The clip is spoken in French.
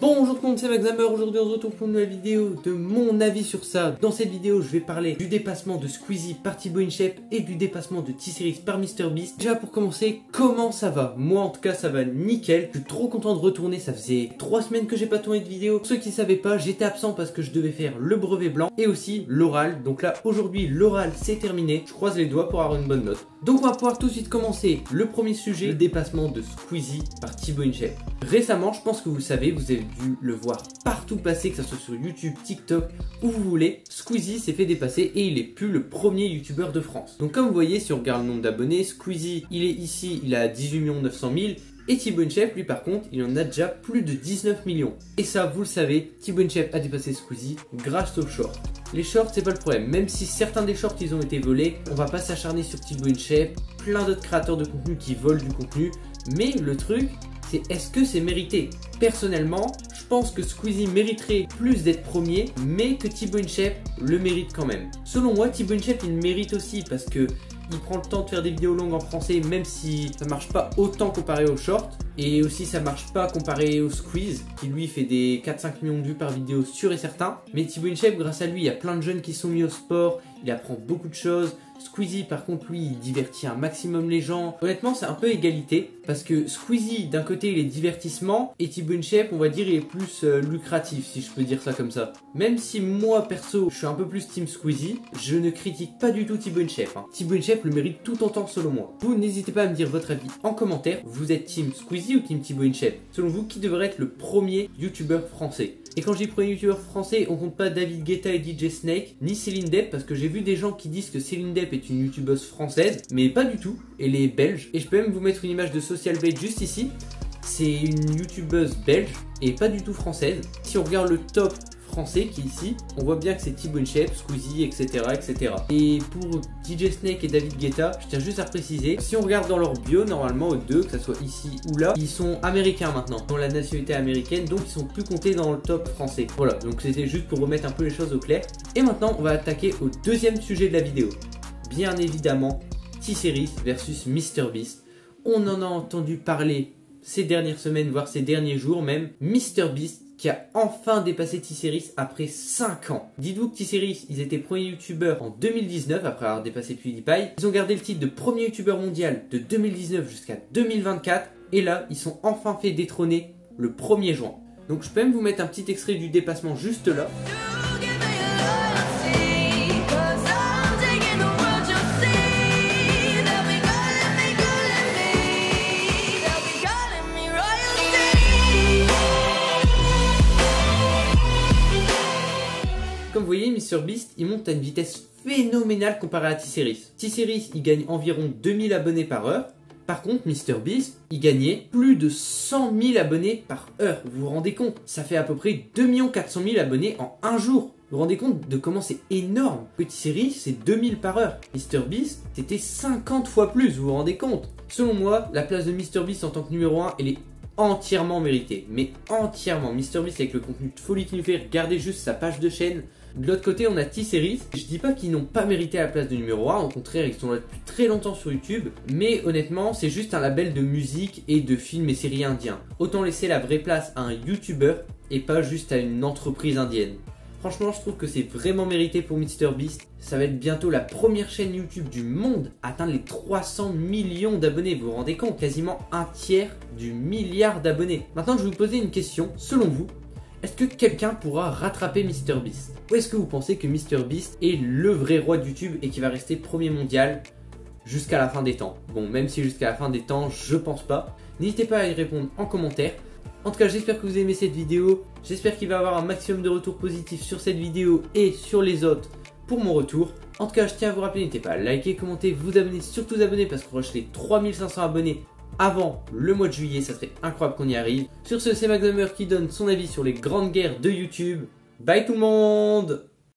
Bonjour tout le monde, c'est Maxhammer. Aujourd'hui on se retrouve pour une nouvelle vidéo de mon avis sur ça. Dans cette vidéo je vais parler du dépassement de Squeezie par Thibaut InShape et du dépassement de T-Series par MrBeast. Déjà pour commencer, comment ça va? Moi en tout cas ça va nickel, je suis trop content de retourner, ça faisait 3 semaines que j'ai pas tourné de vidéo. Pour ceux qui ne savaient pas, j'étais absent parce que je devais faire le brevet blanc et aussi l'oral. Donc là aujourd'hui l'oral c'est terminé, je croise les doigts pour avoir une bonne note. Donc on va pouvoir tout de suite commencer le premier sujet, le dépassement de Squeezie par Thibaut InShape. Récemment, je pense que vous savez, vous avez dû le voir partout passer, que ce soit sur YouTube, TikTok, où vous voulez. Squeezie s'est fait dépasser et il est plus le premier youtubeur de France. Donc comme vous voyez, si on regarde le nombre d'abonnés, Squeezie, il est ici, il a 18 900 000. Et Thibaut InShape, lui par contre, il en a déjà plus de 19 millions. Et ça, vous le savez, Thibaut InShape a dépassé Squeezie grâce aux shorts. Les shorts, c'est pas le problème. Même si certains des shorts, ils ont été volés, on va pas s'acharner sur Thibaut InShape. Plein d'autres créateurs de contenu qui volent du contenu. Mais le truc, c'est est-ce que c'est mérité? Personnellement, je pense que Squeezie mériterait plus d'être premier, mais que Thibaut InShape le mérite quand même. Selon moi, Thibaut InShape, il le mérite aussi parce que il prend le temps de faire des vidéos longues en français, même si ça marche pas autant comparé aux shorts. Et aussi ça marche pas comparé au Squeeze, qui lui fait des 4-5 millions de vues par vidéo sûr et certain. Mais Thibaut InShape, grâce à lui, il y a plein de jeunes qui sont mis au sport, il apprend beaucoup de choses. Squeezie par contre lui il divertit un maximum les gens. Honnêtement c'est un peu égalité parce que Squeezie d'un côté il est divertissement et Thibaut InShape on va dire il est plus lucratif si je peux dire ça comme ça. Même si moi perso je suis un peu plus team Squeezie, je ne critique pas du tout Thibaut InShape. Thibaut InShape le mérite tout autant selon moi. Vous n'hésitez pas à me dire votre avis en commentaire. Vous êtes team Squeezie ou team Thibaut InShape? Selon vous qui devrait être le premier youtubeur français? Et quand je dis premier youtubeur français, on compte pas David Guetta et DJ Snake, ni Céline Depp, parce que j'ai vu des gens qui disent que Céline Depp est une youtubeuse française, mais pas du tout, elle est belge. Et je peux même vous mettre une image de Social Blade juste ici. C'est une youtubeuse belge et pas du tout française. Si on regarde le top français qui est ici, on voit bien que c'est Thibaut InShape, Squeezie, etc., etc. Et pour DJ Snake et David Guetta, je tiens juste à préciser, si on regarde dans leur bio, normalement aux deux, que ce soit ici ou là, ils sont américains maintenant, ils ont la nationalité américaine, donc ils sont plus comptés dans le top français. Voilà, donc c'était juste pour remettre un peu les choses au clair. Et maintenant, on va attaquer au deuxième sujet de la vidéo. Bien évidemment, T-Series versus MrBeast. On en a entendu parler ces dernières semaines, voire ces derniers jours même. MrBeast qui a enfin dépassé T-Series après 5 ans. Dites-vous que T-Series, ils étaient premiers youtubeurs en 2019 après avoir dépassé PewDiePie. Ils ont gardé le titre de premier youtubeur mondial de 2019 jusqu'à 2024. Et là, ils sont enfin fait détrôner le 1er juin. Donc je peux même vous mettre un petit extrait du dépassement juste là. Comme vous voyez, MrBeast, il monte à une vitesse phénoménale comparé à T-Series. T-Series, il gagne environ 2000 abonnés par heure. Par contre, MrBeast, il gagnait plus de 100 000 abonnés par heure. Vous vous rendez compte? Ça fait à peu près 2 400 000 abonnés en un jour. Vous vous rendez compte de comment c'est énorme? T-Series, c'est 2000 par heure. MrBeast, c'était 50 fois plus, vous vous rendez compte? Selon moi, la place de MrBeast en tant que numéro 1, elle est entièrement méritée. Mais entièrement. MrBeast avec le contenu de folie qu'il nous fait, regardez juste sa page de chaîne. De l'autre côté, on a T-Series. Je dis pas qu'ils n'ont pas mérité la place de numéro 1, au contraire, ils sont là depuis très longtemps sur YouTube. Mais honnêtement, c'est juste un label de musique et de films et séries indiens. Autant laisser la vraie place à un YouTuber et pas juste à une entreprise indienne. Franchement, je trouve que c'est vraiment mérité pour MrBeast. Ça va être bientôt la première chaîne YouTube du monde à atteindre les 300 millions d'abonnés. Vous vous rendez compte? Quasiment un tiers du milliard d'abonnés. Maintenant, je vais vous poser une question. Selon vous, est-ce que quelqu'un pourra rattraper MrBeast? Ou est-ce que vous pensez que MrBeast est le vrai roi de YouTube et qu'il va rester premier mondial jusqu'à la fin des temps? Bon, même si jusqu'à la fin des temps, je pense pas. N'hésitez pas à y répondre en commentaire. En tout cas, j'espère que vous aimez cette vidéo. J'espère qu'il va y avoir un maximum de retours positifs sur cette vidéo et sur les autres pour mon retour. En tout cas, je tiens à vous rappeler, n'hésitez pas à liker, commenter, vous abonner, surtout vous abonner parce qu'on rush les 3500 abonnés avant le mois de juillet. Ça serait incroyable qu'on y arrive. Sur ce, c'est Maxhammer qui donne son avis sur les grandes guerres de YouTube. Bye tout le monde!